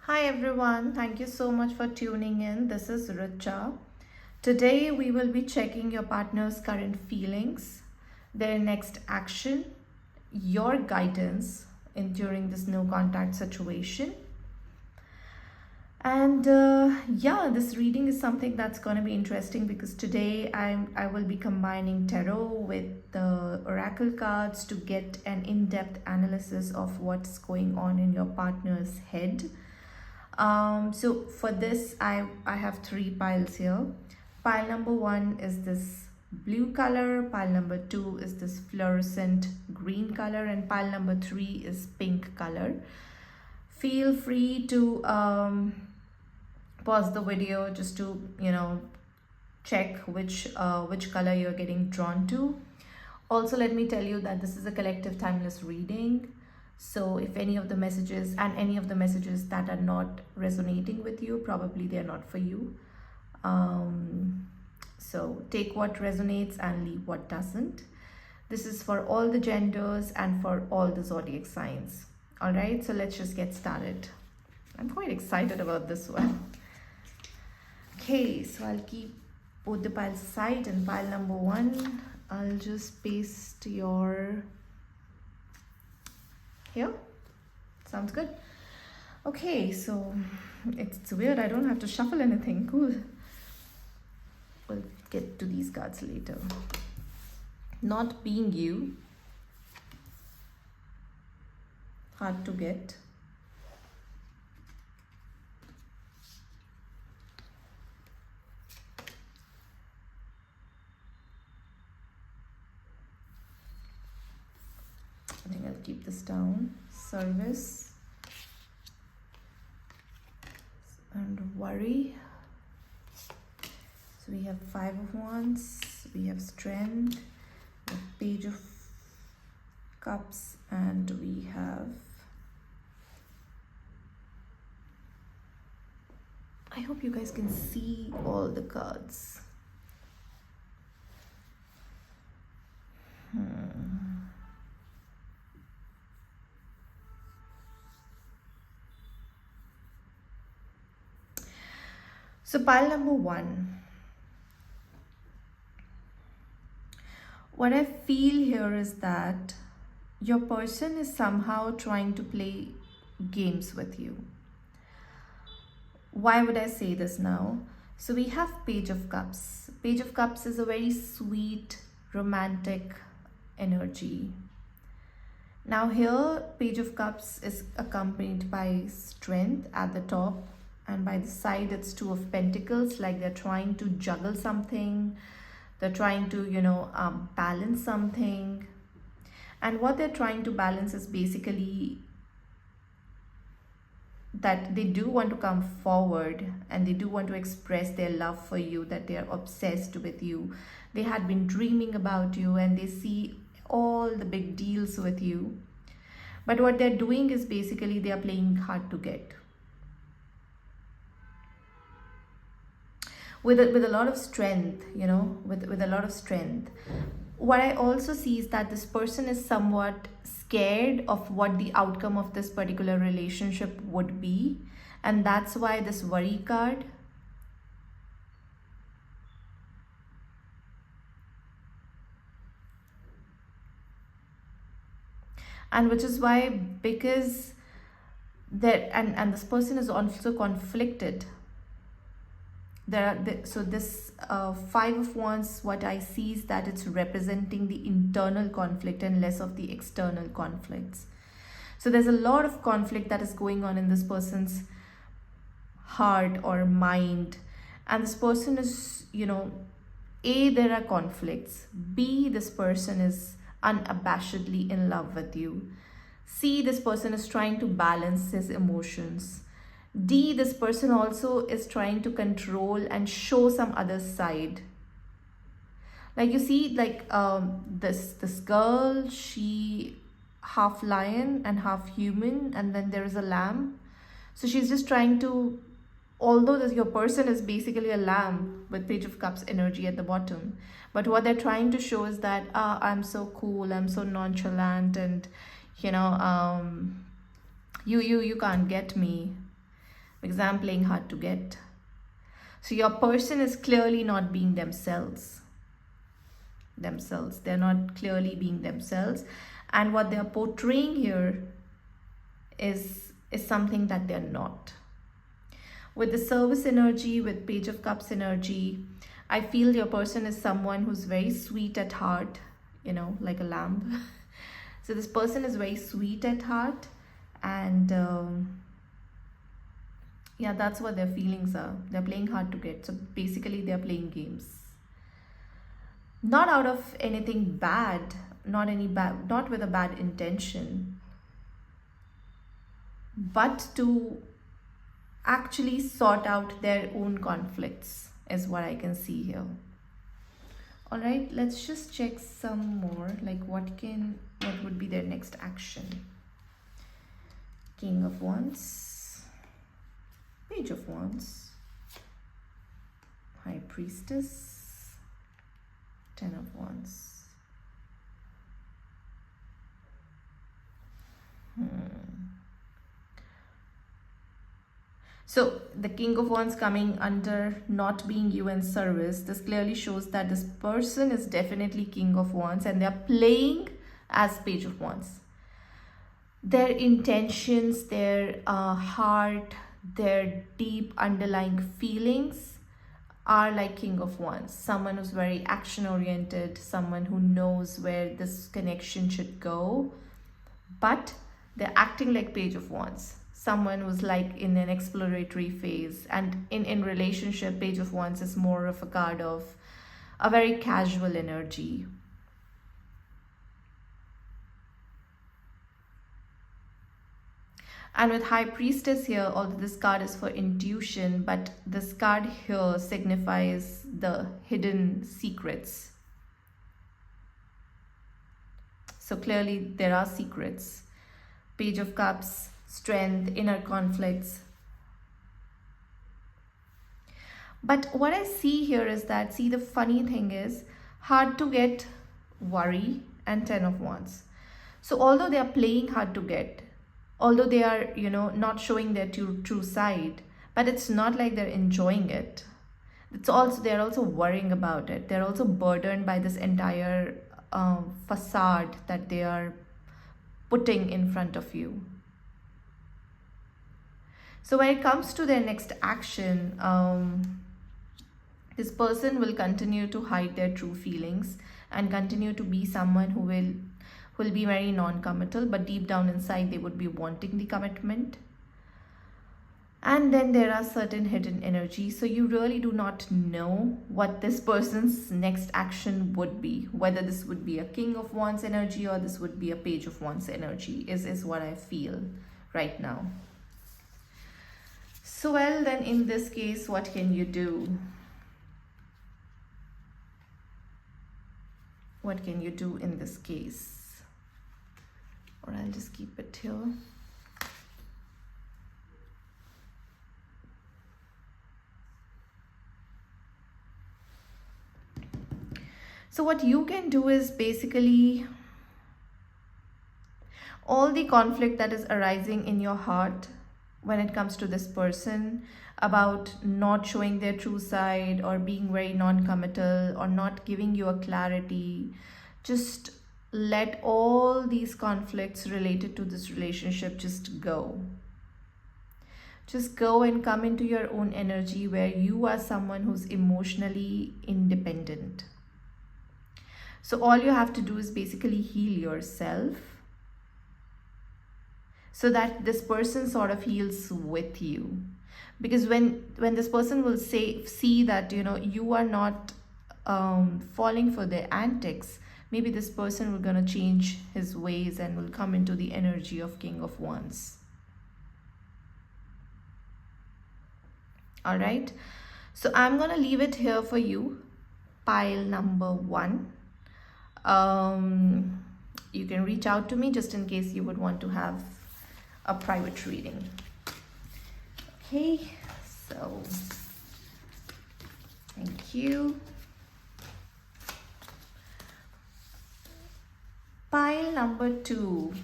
Hi everyone, thank you so much for tuning in. This is Richa. Today we will be checking your partner's current feelings, their next action, your guidance in during this no contact situation. And yeah, this reading is something that's going to be interesting because today I will be combining tarot with the oracle cards to get an in-depth analysis of what's going on in your partner's head. So for this, I have three piles here. Pile number one is this blue color, pile number two is this fluorescent green color, and pile number three is pink color. Feel free to pause the video just to check which color you're getting drawn to. Also, let me tell you that this is a collective timeless reading. So if any of the messages that are not resonating with you, probably they're not for you. So take what resonates and leave what doesn't. This is for all the genders and for all the zodiac signs. All right, so let's just get started. I'm quite excited about this one. Okay, so I'll keep both the piles aside, and pile number one, I'll just paste your here. Sounds good. Okay, so it's weird, I don't have to shuffle anything. Cool. We'll get to these cards later. Not being you. Hard to get. I think I'll keep this down. Service and worry. So we have Five of Wands, we have Strength, we have Page of Cups, and we have, I hope you guys can see all the cards. So pile number one. What I feel here is that your person is somehow trying to play games with you. Why would I say this now? So we have Page of Cups. Page of Cups is a very sweet, romantic energy. Now here, Page of Cups is accompanied by Strength at the top, and by the side it's Two of Pentacles, like they're trying to juggle something. They're trying to, balance something. And what they're trying to balance is basically that they do want to come forward and they do want to express their love for you, that they are obsessed with you. They had been dreaming about you and they see all the big deals with you. But what they're doing is basically they are playing hard to get. With a lot of strength, with a lot of strength. What I also see is that this person is somewhat scared of what the outcome of this particular relationship would be, and that's why this worry card. And which is why, because that, and this person is also conflicted. So this Five of Wands, what I see is that it's representing the internal conflict and less of the external conflicts. So there's a lot of conflict that is going on in this person's heart or mind, and this person is, A, there are conflicts. B, this person is unabashedly in love with you. C, this person is trying to balance his emotions. D, this person also is trying to control and show some other side. Like you see, like this girl, she half lion and half human, and then there is a lamb. So she's just trying to, although your person is basically a lamb with Page of Cups energy at the bottom, but what they're trying to show is that I'm so cool, I'm so nonchalant, and you can't get me. because I'm playing hard to get. So your person is clearly not being themselves. They're not clearly being themselves, and what they're portraying here is something that they're not. With the service energy, with Page of Cups energy, I feel your person is someone who's very sweet at heart, like a lamb. So this person is very sweet at heart, and yeah, that's what their feelings are. They're playing hard to get. So basically, they're playing games. Not out of anything bad, not with a bad intention, but to actually sort out their own conflicts is what I can see here. All right, let's just check some more, like what would be their next action. King of Wands, Page of Wands, High Priestess, Ten of Wands. So the King of Wands coming under not being you in service, this clearly shows that this person is definitely King of Wands and they're playing as Page of Wands. Their intentions, their heart, their deep underlying feelings are like King of Wands. Someone who's very action oriented, someone who knows where this connection should go, but they're acting like Page of Wands. Someone who's like in an exploratory phase, and in relationship, Page of Wands is more of a card of a very casual energy. And with High Priestess here, although this card is for intuition, but this card here signifies the hidden secrets. So clearly there are secrets. Page of Cups, strength, inner conflicts. But what I see here is that, see, the funny thing is, hard to get, worry, and Ten of Wands. So although they are playing hard to get, although they are, not showing their true side, but it's not like they're enjoying it. They're also worrying about it. They're also burdened by this entire facade that they are putting in front of you. So when it comes to their next action, this person will continue to hide their true feelings and continue to be someone who will be very non-committal, but deep down inside they would be wanting the commitment. And then there are certain hidden energies, so you really do not know what this person's next action would be, whether this would be a King of Wands energy or this would be a Page of Wands energy, is what I feel right now. So well, then in this case, what can you do? What can you do in this case? Or I'll just keep it here. So what you can do is basically all the conflict that is arising in your heart when it comes to this person about not showing their true side or being very non-committal or not giving you a clarity, just let all these conflicts related to this relationship just go. Just go and come into your own energy where you are someone who's emotionally independent. So all you have to do is basically heal yourself so that this person sort of heals with you. Because when this person will see that you are not falling for their antics, maybe this person will gonna change his ways and will come into the energy of King of Wands. All right, so I'm gonna leave it here for you, pile number 1. You can reach out to me just in case you would want to have a private reading. Okay, so thank you. Pile number 2.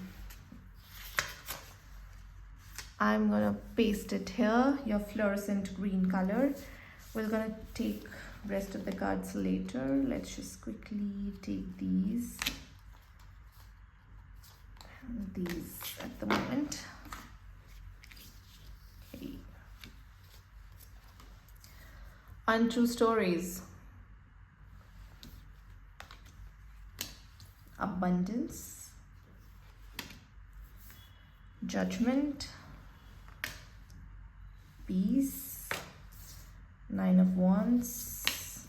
I'm gonna paste it here, your fluorescent green color. We're gonna take rest of the cards later. Let's just quickly take these at the moment. Okay. Untrue stories. Abundance. Judgment. Peace. Nine of Wands.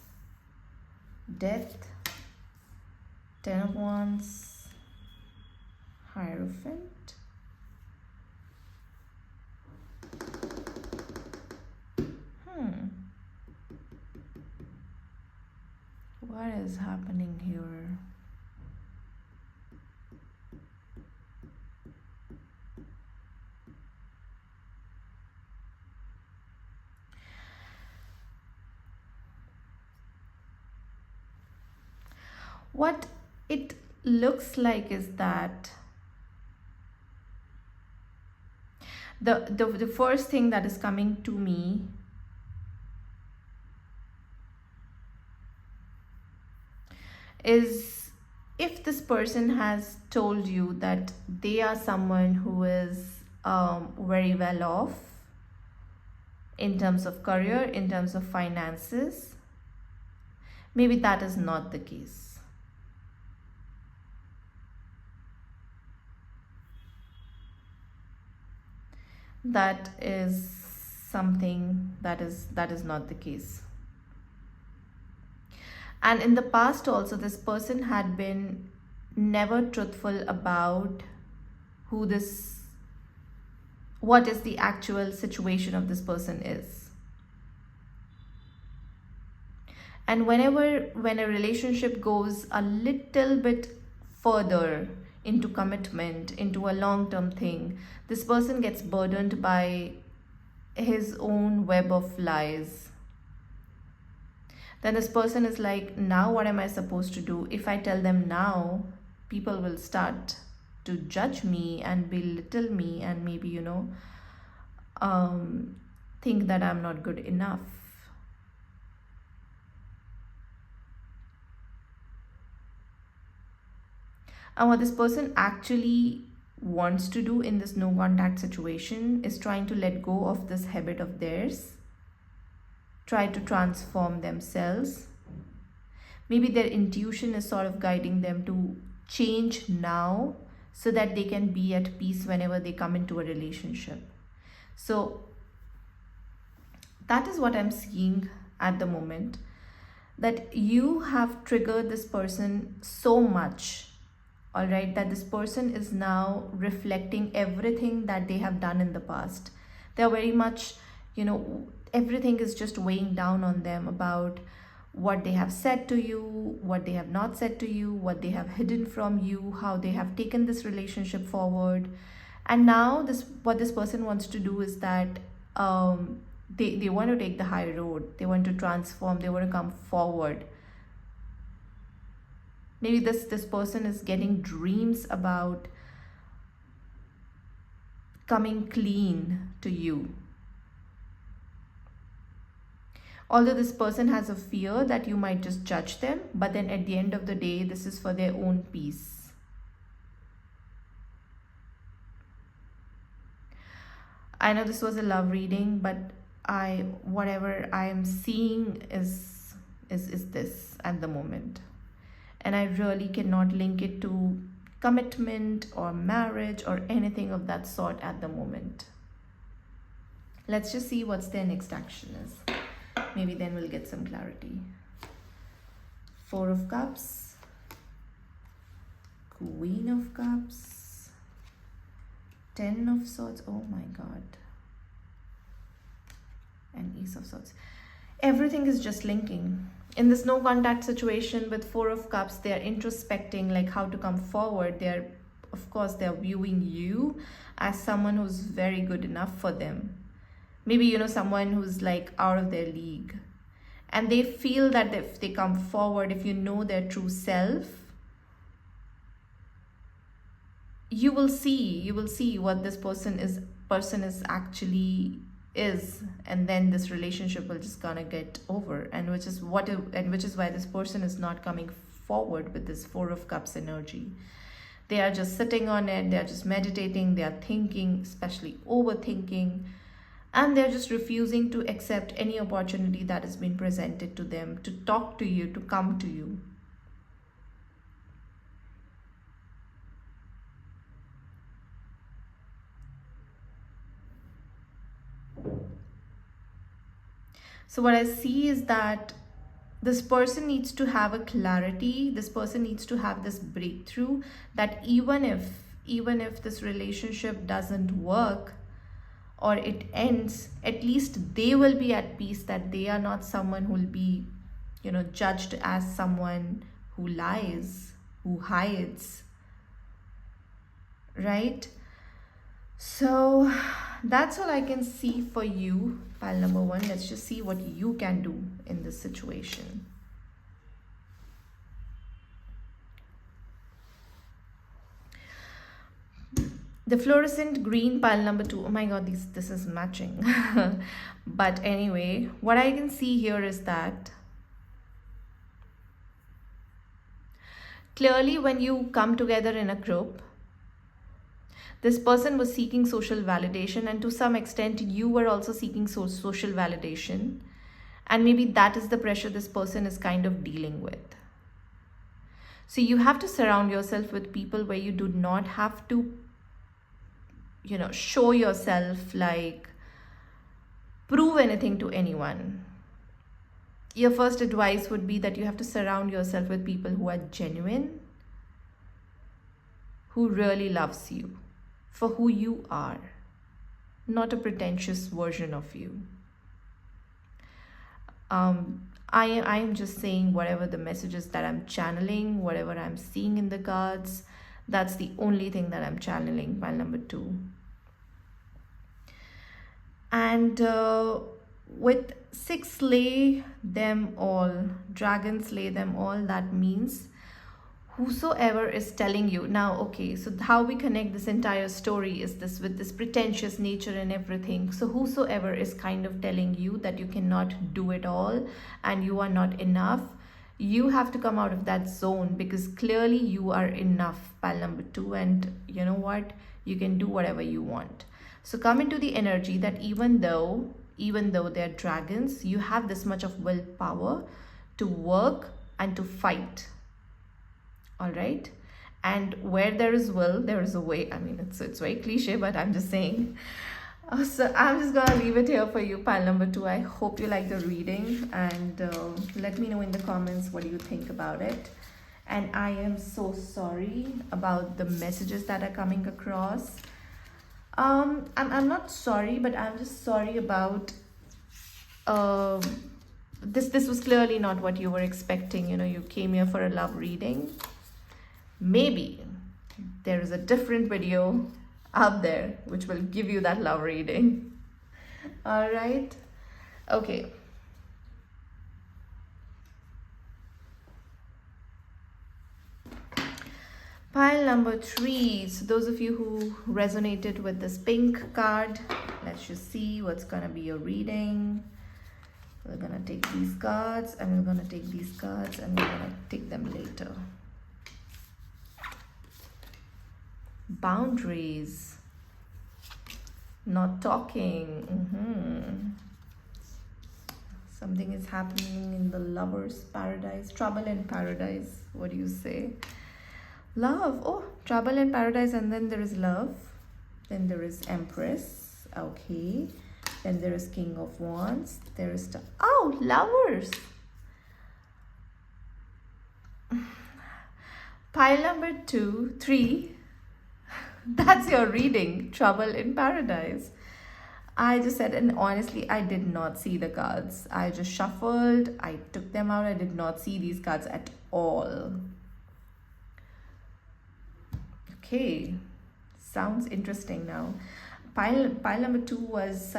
Death. Ten of Wands. Hierophant. What is happening here? What it looks like is that the first thing that is coming to me is, if this person has told you that they are someone who is very well off in terms of career, in terms of finances, maybe that is not the case. That is something that is not the case. And in the past also, this person had been never truthful about what is the actual situation of this person is. And when a relationship goes a little bit further into commitment, into a long-term thing, this person gets burdened by his own web of lies. Then this person is like, now what am I supposed to do? If I tell them now, people will start to judge me and belittle me and maybe, think that I'm not good enough. And what this person actually wants to do in this no contact situation is trying to let go of this habit of theirs, try to transform themselves. Maybe their intuition is sort of guiding them to change now so that they can be at peace whenever they come into a relationship. So that is what I'm seeing at the moment, that you have triggered this person so much, all right, that this person is now reflecting everything that they have done in the past. They're very much, everything is just weighing down on them about what they have said to you, what they have not said to you, what they have hidden from you, how they have taken this relationship forward. And now what this person wants to do is that they want to take the high road, they want to transform, they want to come forward. Maybe this person is getting dreams about coming clean to you. Although this person has a fear that you might just judge them, but then at the end of the day, this is for their own peace. I know this was a love reading, but whatever I am seeing is this at the moment. And I really cannot link it to commitment or marriage or anything of that sort at the moment. Let's just see what's their next action is. Maybe then we'll get some clarity. Four of Cups, Queen of Cups, Ten of Swords, oh my God, and Ace of Swords. Everything is just linking. In this no contact situation with Four of Cups, they are introspecting like how to come forward. They're viewing you as someone who's very good enough for them. Maybe, someone who's like out of their league. And they feel that if they come forward, if you know their true self, you will see what this person is person is actually is, and then this relationship will just gonna get over, and which is why this person is not coming forward with this Four of Cups energy. They are just sitting on it, they are just meditating, they are thinking, especially overthinking, and they're just refusing to accept any opportunity that has been presented to them to talk to you, to come to you. So what I see is that this person needs to have a clarity, this person needs to have this breakthrough, that even if this relationship doesn't work or it ends, at least they will be at peace, that they are not someone who will be, judged as someone who lies, who hides, right? So that's all I can see for you, pile number one. Let's just see what you can do in this situation. The fluorescent green, pile number two. Oh my god, this is matching. But anyway, what I can see here is that clearly when you come together in a group, this person was seeking social validation, and to some extent you were also seeking social validation, and maybe that is the pressure this person is kind of dealing with. So you have to surround yourself with people where you do not have to show yourself, like prove anything to anyone. Your first advice would be that you have to surround yourself with people who are genuine, who really loves you for who you are, not a pretentious version of you. I am just saying whatever the messages that I'm channeling, whatever I'm seeing in the cards, that's the only thing that I'm channeling, pile number two. And with six slay them all, dragons slay them all, that means whosoever is telling you now, okay, so how we connect this entire story is this with this pretentious nature and everything. So whosoever is kind of telling you that you cannot do it all and you are not enough, you have to come out of that zone, because clearly you are enough, pile number two, and you know what, you can do whatever you want. So come into the energy that even though they're dragons, you have this much of willpower to work and to fight. All right, and where there is will, there is a way. I mean, it's very cliche, but I'm just saying. So I'm just gonna leave it here for you, pile number two. I hope you like the reading, and let me know in the comments what do you think about it. And I am so sorry about the messages that are coming across. I'm not sorry, but I'm just sorry about this was clearly not what you were expecting. You came here for a love reading. Maybe there is a different video out there which will give you that love reading. All right, okay. Pile number three. So those of you who resonated with this pink card, let's just see what's gonna be your reading. We're gonna take these cards, and we're gonna take these cards, and we're gonna take them later. Boundaries, not talking. Something is happening in the lover's paradise, trouble in paradise. What do you say? Love. Oh, trouble in paradise, and then there is love, then there is Empress. Okay, then there is King of Wands, there is lovers. Pile number 2, 3. That's your reading, trouble in paradise. I just said, and honestly, I did not see the cards. I just shuffled, I took them out. I did not see these cards at all. Okay, sounds interesting now. Pile number 2 was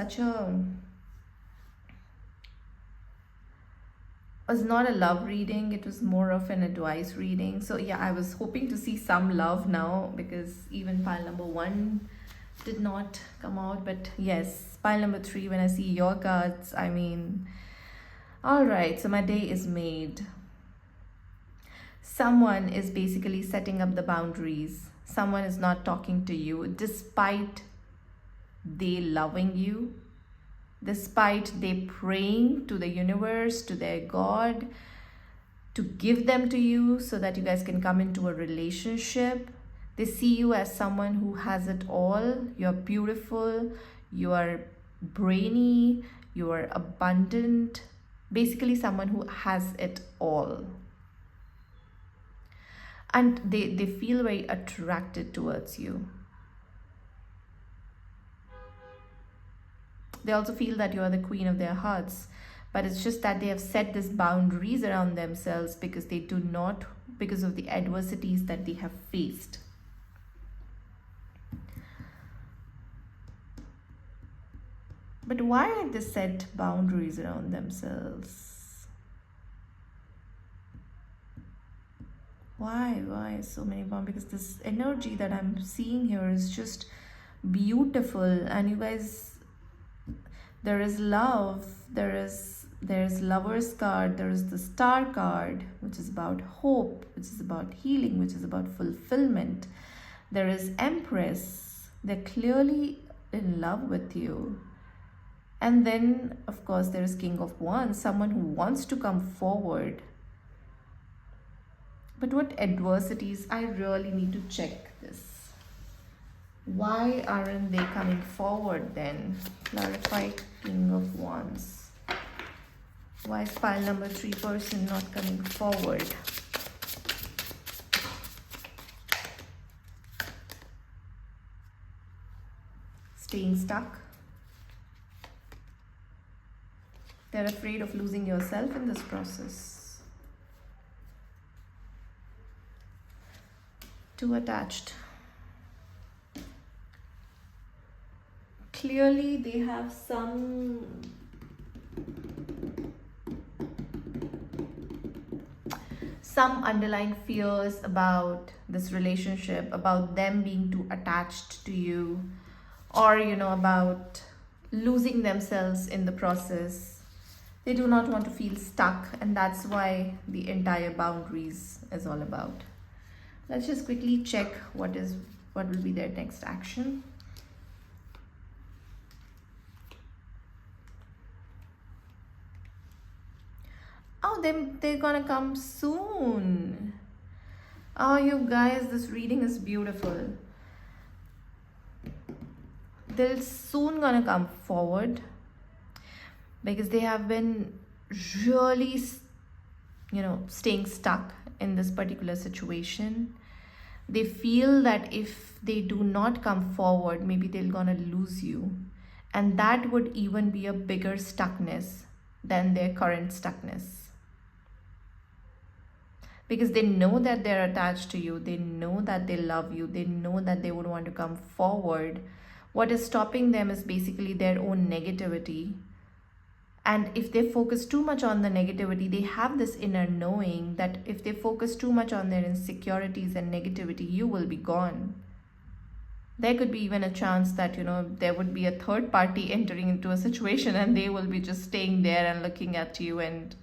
was not a love reading, it was more of an advice reading. So yeah, I was hoping to see some love now, because even pile number 1 did not come out, but yes, pile number 3, when I see your cards, I mean, all right, so my day is made. Someone is basically setting up the boundaries. Someone is not talking to you despite they loving you, despite they praying to the universe, to their God, to give them to you so that you guys can come into a relationship. They see you as someone who has it all. You're beautiful, you are brainy, you are abundant. Basically, someone who has it all. And they feel very attracted towards you. They also feel that you are the queen of their hearts. But it's just that they have set these boundaries around themselves because they do not, because of the adversities that they have faced. But why don't they set boundaries around themselves? Why so many boundaries? Because this energy that I'm seeing here is just beautiful, and you guys, there is love, there's Lover's card, there is the Star card, which is about hope, which is about healing, which is about fulfillment. There is Empress. They're clearly in love with you. And then, of course, there is King of Wands, someone who wants to come forward. But what adversities? I really need to check this. Why aren't they coming forward then? Clarify King of Wands. Why is pile number 3 person not coming forward? Staying stuck. They're afraid of losing yourself in this process. Too attached. Clearly they have some underlying fears about this relationship, about them being too attached to you, or about losing themselves in the process. They do not want to feel stuck, and that's why the entire boundaries is all about. Let's just quickly check what will be their next action. Oh, they're gonna come soon. Oh, you guys, this reading is beautiful. They're soon gonna come forward because they have been really, staying stuck in this particular situation. They feel that if they do not come forward, maybe they're gonna lose you. And that would even be a bigger stuckness than their current stuckness. Because they know that they're attached to you, they know that they love you, they know that they would want to come forward. What is stopping them is basically their own negativity. And if they focus too much on the negativity, they have this inner knowing that if they focus too much on their insecurities and negativity, you will be gone. There could be even a chance that, there would be a third party entering into a situation and they will be just staying there and looking at you, and,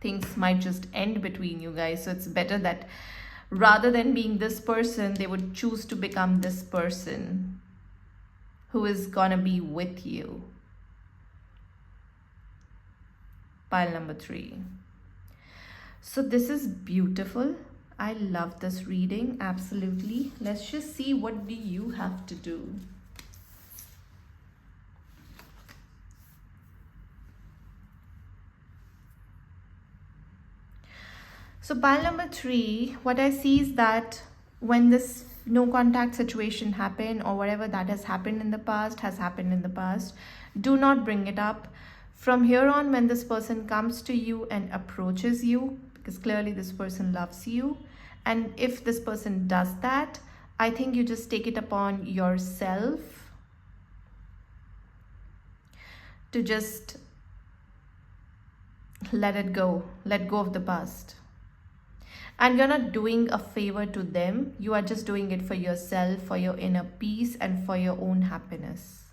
things might just end between you guys. So it's better that rather than being this person, they would choose to become this person who is gonna be with you. Pile number 3. So this is beautiful. I love this reading, absolutely. Let's just see, what do you have to do? So pile number 3, what I see is that when this no contact situation happened, or whatever that has happened in the past, do not bring it up. From here on, when this person comes to you and approaches you, because clearly this person loves you, and if this person does that, I think you just take it upon yourself to just let go of the past. And you're not doing a favor to them. You are just doing it for yourself, for your inner peace, and for your own happiness.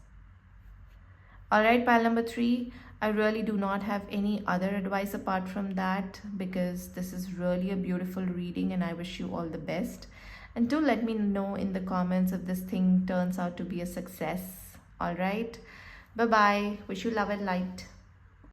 All right, pile number 3. I really do not have any other advice apart from that, because this is really a beautiful reading and I wish you all the best. And do let me know in the comments if this thing turns out to be a success. All right. Bye-bye. Wish you love and light.